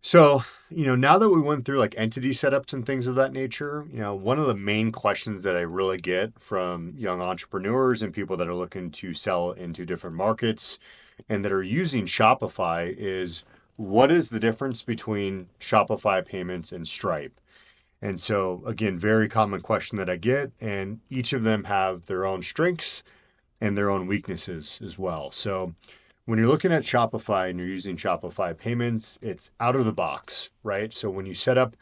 So, now that we went through like entity setups and things of that nature, one of the main questions that I really get from young entrepreneurs and people that are looking to sell into different markets and that are using Shopify is what is the difference between Shopify payments and Stripe? And so, again, very common question that I get, and each of them have their own strengths and their own weaknesses as well. So, when you're looking at Shopify and you're using Shopify payments, it's out of the box, right? So when you set up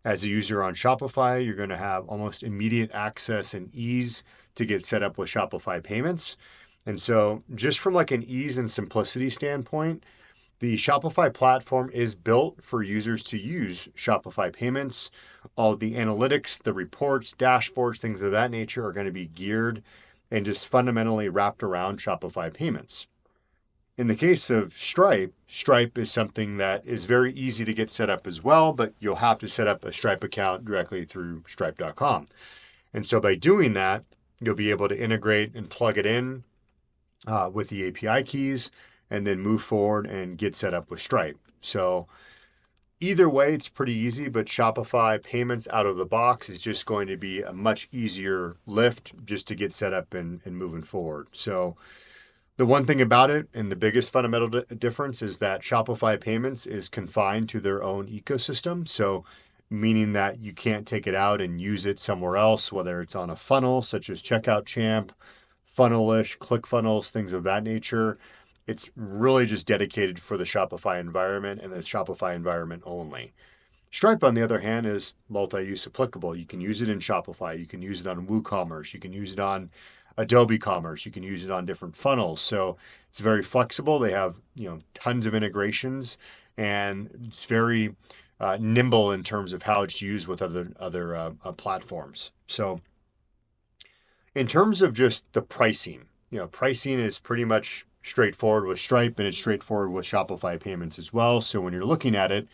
as a user on Shopify, you're going to have almost immediate access and ease to get set up with Shopify payments. And so just from like an ease and simplicity standpoint, the Shopify platform is built for users to use Shopify payments. All the analytics, the reports, dashboards, things of that nature are going to be geared and just fundamentally wrapped around Shopify payments. In the case of Stripe, Stripe is something that is very easy to get set up as well, but you'll have to set up a Stripe account directly through stripe.com. And so by doing that, you'll be able to integrate and plug it in with the API keys and then move forward and get set up with Stripe. So either way, it's pretty easy, but Shopify payments out of the box is just going to be a much easier lift just to get set up and moving forward. So the one thing about it, and the biggest fundamental difference, is that Shopify Payments is confined to their own ecosystem. So, meaning that you can't take it out and use it somewhere else, whether it's on a funnel such as Checkout Champ, Funnelish, ClickFunnels, things of that nature. It's really just dedicated for the Shopify environment and the Shopify environment only. Stripe, on the other hand, is multi-use applicable. You can use it in Shopify. You can use it on WooCommerce. You can use it on Adobe Commerce. You can use it on different funnels. So it's very flexible. They have tons of integrations, and it's very nimble in terms of how it's used with other platforms. So in terms of just the pricing, pricing is pretty much straightforward with Stripe, and it's straightforward with Shopify payments as well. So when you're looking at it,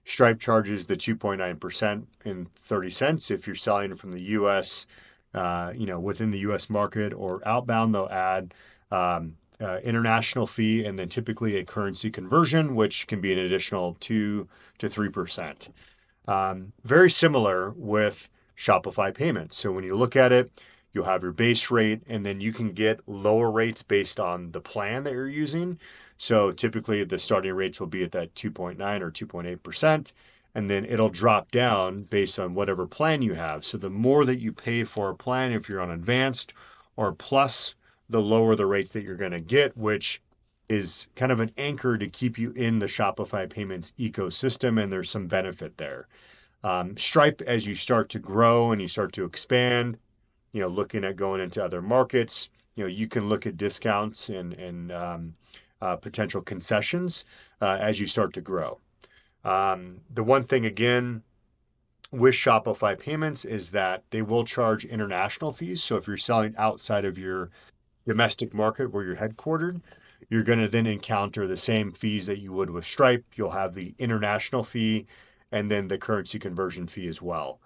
Stripe charges the 2.9% in 30 cents if you're selling from the US, within the US market, or outbound, they'll add international fee and then typically a currency conversion, which can be an additional 2 to 3%. Very similar with Shopify payments. So when you look at it, you'll have your base rate, and then you can get lower rates based on the plan that you're using. So typically the starting rates will be at that 2.9 or 2.8%, and then it'll drop down based on whatever plan you have. So the more that you pay for a plan, if you're on advanced or plus, the lower the rates that you're going to get, which is kind of an anchor to keep you in the Shopify payments ecosystem, and there's some benefit there. Stripe, as you start to grow and you start to expand, looking at going into other markets, you can look at discounts and potential concessions as you start to grow. The one thing, again, with Shopify payments is that they will charge international fees. So if you're selling outside of your domestic market where you're headquartered, you're going to then encounter the same fees that you would with Stripe. You'll have the international fee and then the currency conversion fee as well.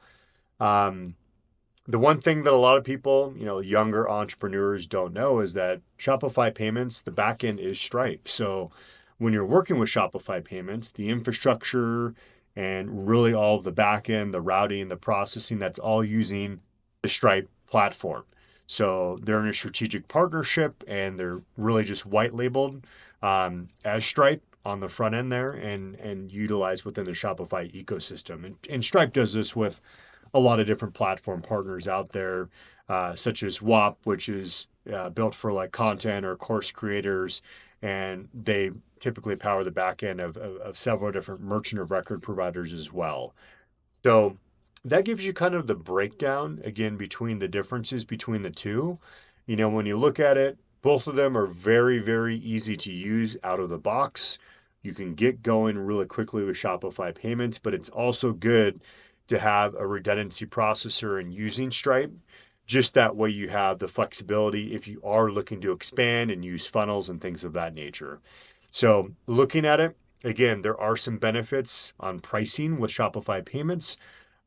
The one thing that a lot of people, younger entrepreneurs don't know is that Shopify payments, the backend is Stripe. So when you're working with Shopify payments, the infrastructure and really all of the backend, the routing, the processing, that's all using the Stripe platform. So they're in a strategic partnership, and they're really just white labeled as Stripe on the front end there, and utilized within the Shopify ecosystem. And Stripe does this with a lot of different platform partners out there, such as WAP, which is built for like content or course creators, and they typically power the back end of several different merchant of record providers as well. So that gives you kind of the breakdown again between the differences between the two. When you look at it, both of them are very, very easy to use out of the box. You can get going really quickly with Shopify payments, but it's also good to have a redundancy processor and using Stripe. Just that way you have the flexibility if you are looking to expand and use funnels and things of that nature. So looking at it, again, there are some benefits on pricing with Shopify payments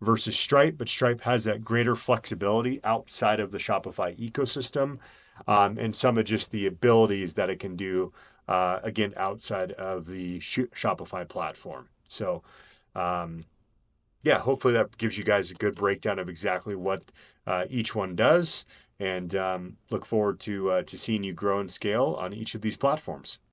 versus Stripe, but Stripe has that greater flexibility outside of the Shopify ecosystem, and some of just the abilities that it can do, again, outside of the Shopify platform. So, yeah, hopefully that gives you guys a good breakdown of exactly what each one does, and look forward to seeing you grow and scale on each of these platforms.